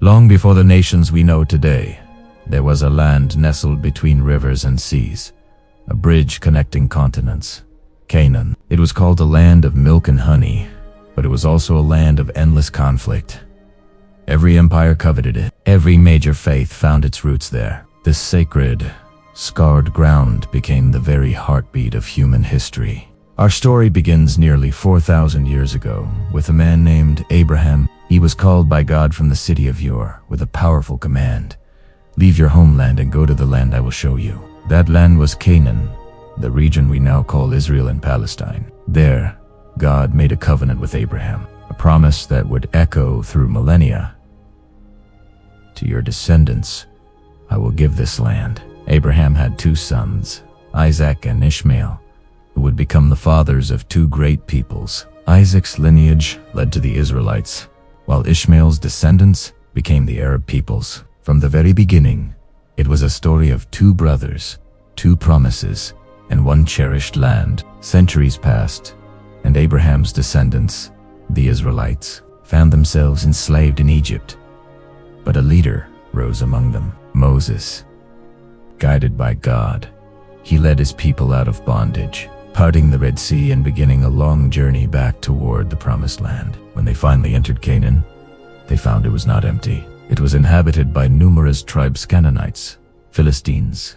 Long before the nations we know today, there was a land nestled between rivers and seas, a bridge connecting continents, Canaan. It was called a land of milk and honey, but it was also a land of endless conflict. Every empire coveted it. Every major faith found its roots there. This sacred, scarred ground became the very heartbeat of human history. Our story begins nearly 4,000 years ago with a man named Abraham. He was called by God from the city of Ur with a powerful command: "Leave your homeland and go to the land I will show you." That land was Canaan, the region we now call Israel and Palestine. There, God made a covenant with Abraham, a promise that would echo through millennia. "To your descendants, I will give this land." Abraham had two sons, Isaac and Ishmael, who would become the fathers of two great peoples. Isaac's lineage led to the Israelites, while Ishmael's descendants became the Arab peoples. From the very beginning, it was a story of two brothers, two promises, and one cherished land. Centuries passed, and Abraham's descendants, the Israelites, found themselves enslaved in Egypt. But a leader rose among them, Moses. Guided by God, he led his people out of bondage, parting the Red Sea and beginning a long journey back toward the Promised Land. When they finally entered Canaan, they found it was not empty. It was inhabited by numerous tribes: Canaanites, Philistines,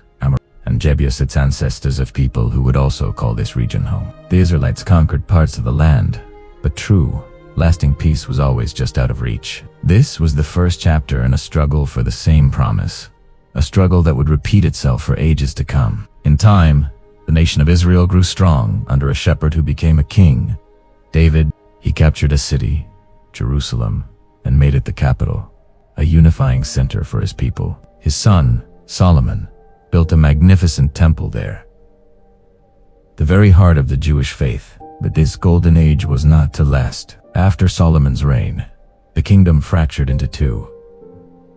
and Jebusites, ancestors of people who would also call this region home. The Israelites conquered parts of the land, but true, lasting peace was always just out of reach. This was the first chapter in a struggle for the same promise, a struggle that would repeat itself for ages to come. In time, the nation of Israel grew strong under a shepherd who became a king, David. He captured a city, Jerusalem, and made it the capital, a unifying center for his people. His son, Solomon, built a magnificent temple there, the very heart of the Jewish faith. But this golden age was not to last. After Solomon's reign, the kingdom fractured into two: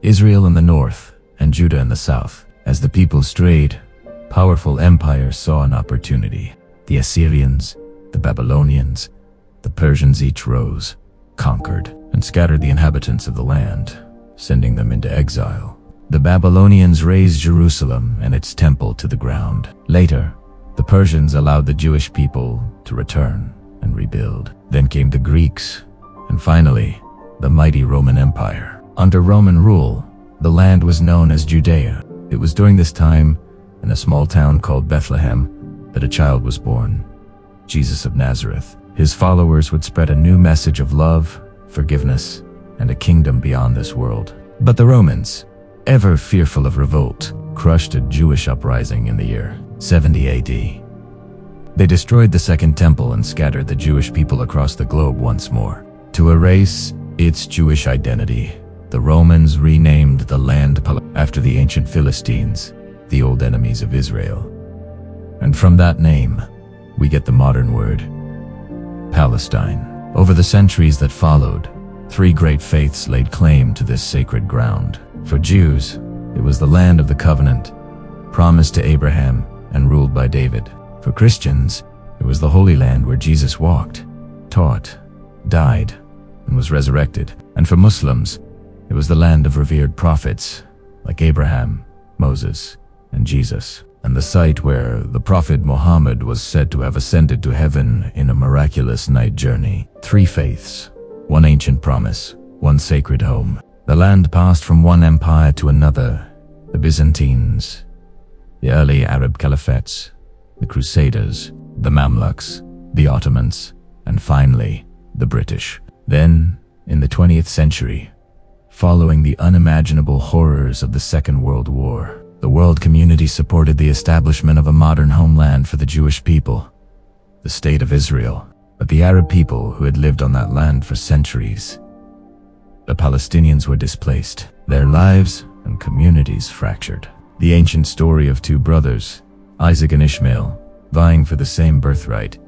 Israel in the north and Judah in the south. As the people strayed, powerful empires saw an opportunity. The Assyrians, the Babylonians, the Persians each rose, conquered, and scattered the inhabitants of the land, sending them into exile. The Babylonians razed Jerusalem and its temple to the ground. Later, the Persians allowed the Jewish people to return and rebuild. Then came the Greeks, and finally, the mighty Roman Empire. Under Roman rule, the land was known as Judea. It was during this time, in a small town called Bethlehem, that a child was born, Jesus of Nazareth. His followers would spread a new message of love, forgiveness, and a kingdom beyond this world. But the Romans, ever fearful of revolt, crushed a Jewish uprising in the year 70 AD. They destroyed the Second Temple and scattered the Jewish people across the globe once more. To erase its Jewish identity, the Romans renamed the land after the ancient Philistines, the old enemies of Israel. And from that name, we get the modern word, Palestine. Over the centuries that followed, three great faiths laid claim to this sacred ground. For Jews, it was the land of the covenant, promised to Abraham and ruled by David. For Christians, it was the Holy Land where Jesus walked, taught, died, and was resurrected. And for Muslims, it was the land of revered prophets like Abraham, Moses, and Jesus, and the site where the Prophet Muhammad was said to have ascended to heaven in a miraculous night journey. Three faiths, one ancient promise, one sacred home. The land passed from one empire to another: the Byzantines, the early Arab caliphates, the Crusaders, the Mamluks, the Ottomans, and finally, the British. Then, in the 20th century, following the unimaginable horrors of the Second World War, the world community supported the establishment of a modern homeland for the Jewish people, the State of Israel. But the Arab people who had lived on that land for centuries, the Palestinians, were displaced, their lives and communities fractured. The ancient story of two brothers, Isaac and Ishmael, vying for the same birthright,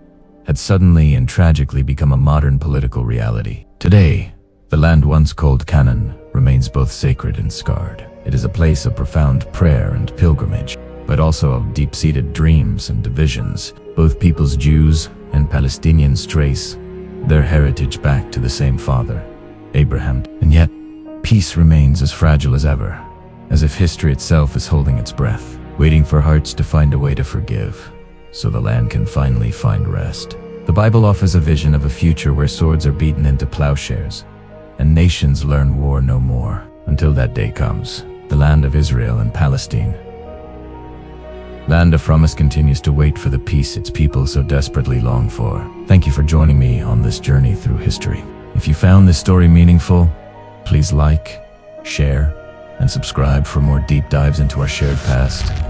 had suddenly and tragically become a modern political reality. Today, the land once called Canaan remains both sacred and scarred. It is a place of profound prayer and pilgrimage, but also of deep-seated dreams and divisions. Both peoples, Jews and Palestinians, trace their heritage back to the same father, Abraham. And yet, Peace remains as fragile as ever, as if history itself is holding its breath, waiting for hearts to find a way to forgive, so the land can finally find rest. The Bible offers a vision of a future where swords are beaten into plowshares, and nations learn war no more. Until that day comes, the land of Israel and Palestine, land of promise, continues to wait for the peace its people so desperately long for. Thank you for joining me on this journey through history. If you found this story meaningful, please like, share, and subscribe for more deep dives into our shared past.